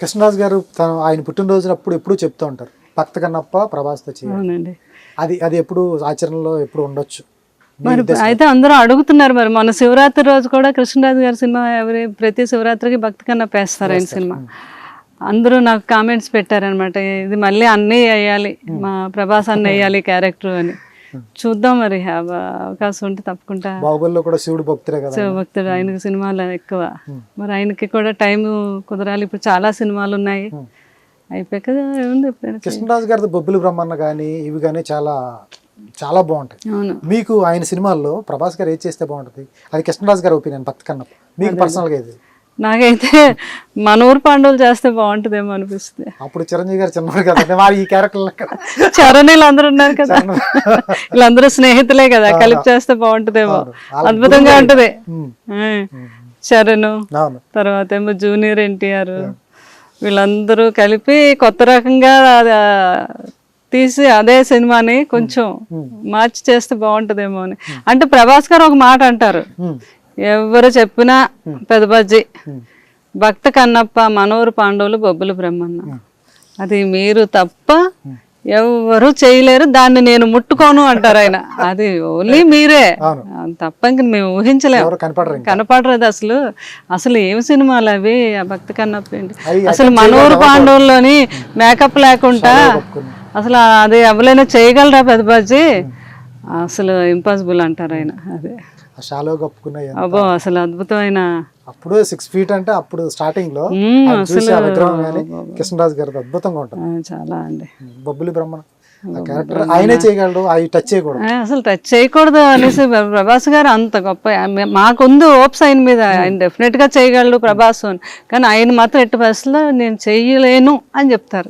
కృష్ణరాజు గారు ఆయన పుట్టినరోజునప్పుడు ఎప్పుడు చెప్తూ ఉంటారు భక్త కన్నప్ప ప్రభాస్తో చేయాలి. అవునండి. అది ఎప్పుడు ఆచరణలో ఎప్పుడు ఉండొచ్చు. మరి అయితే అందరూ అడుగుతున్నారు. మరి మన శివరాత్రి రోజు కూడా కృష్ణరాజు గారి సినిమా ప్రతి శివరాత్రికి భక్తి కన్నప్ప వేస్తారు ఆయన సినిమా. అందరూ నాకు కామెంట్స్ పెట్టారనమాట, ఇది మళ్ళీ అన్నీ వేయాలి, మా ప్రభాస్ అన్న వేయాలి క్యారెక్టర్ అని. చూద్దాం మరి అవకాశం ఉంటే తప్పకుండా. బాహుబలిలో కూడా శివుడు భక్తుడే కదా, శివభక్తుడు, ఆయనకి సినిమాలు ఎక్కువ. మరి ఆయనకి కూడా టైం కుదరాలి, ఇప్పుడు చాలా సినిమాలు ఉన్నాయి. అయిపోయాక ఉంది ఎప్పుడైనా. కృష్ణరాజు గారి బొబ్బిలి బ్రహ్మన్న కానీ ఇవి కానీ చాలా చాలా బాగుంటాయి. అవును. మీకు ఆయన సినిమాల్లో ప్రభాస్ గారు ఏది చేస్తే బాగుంటుంది? అది కృష్ణరాజు గారి ఒపీనియన్ భక్తి కన్నప్ప. మీకు పర్సనల్గా ఇది? నాకైతే మన ఊరు పాండవులు చేస్తే బాగుంటుందేమో అనిపిస్తుంది. అప్పుడు చిరంజీవి గారు చిన్నవాడు కదా, వారు ఈ క్యారెక్టర్ చరణీలు అందరూ ఉన్నారు కదా, వీళ్ళందరూ స్నేహితులే కదా, కలిపి చేస్తే బాగుంటుందేమో. అద్భుతంగా ఉంటది. చరణ్, తర్వాత ఏమో జూనియర్ ఎన్టీఆర్, వీళ్ళందరూ కలిపి కొత్త రకంగా తీసి అదే సినిమాని కొంచెం మార్చి చేస్తే బాగుంటుందేమో అని. అంటే ప్రభాస్ గారు ఒక మాట అంటారు, ఎవరు చెప్పినా పెదబజ్జి, భక్త కన్నప్ప, మనూరు పాండవులు, బొబ్బులు బ్రహ్మన్న, అది మీరు తప్ప ఎవరు చేయలేరు, దాన్ని నేను ముట్టుకోను అంటారు ఆయన. అది ఓన్లీ మీరే తప్ప ఇంక మేము ఊహించలేము, కనపడలేదు అసలు. అసలు ఏం సినిమాలు అవి, ఆ భక్త కన్నప్ప ఏంటి అసలు. మనూరు పాండవుల్లోని మేకప్ లేకుండా అసలు అది ఎవరైనా చేయగలరా పెదబాజీ? అసలు ఇంపాసిబుల్ అంటారు ఆయన. అదే అబ్బో అసలు అద్భుతమైన. అప్పుడు 6 feet అంటే అప్పుడు స్టార్టింగ్ లో కృష్ణరాజు గారి అద్భుతంగా ఉంటుంది చాలా అండి. బొబ్బిలి బ్రహ్మణ ఆయనే చేయగలడు, అవి టచ్ చేయకూడదు, అసలు టచ్ చేయకూడదు అనేసి ప్రభాస్ గారు అంత గొప్ప. మాకుంది ఓప్స్ ఆయన మీద, ఆయన డెఫినెట్ గా చేయగలడు ప్రభాస్ అని. కానీ ఆయన మాత్రం ఎట్టి పరిస్థితుల్లో నేను చెయ్యలేను అని చెప్తారు.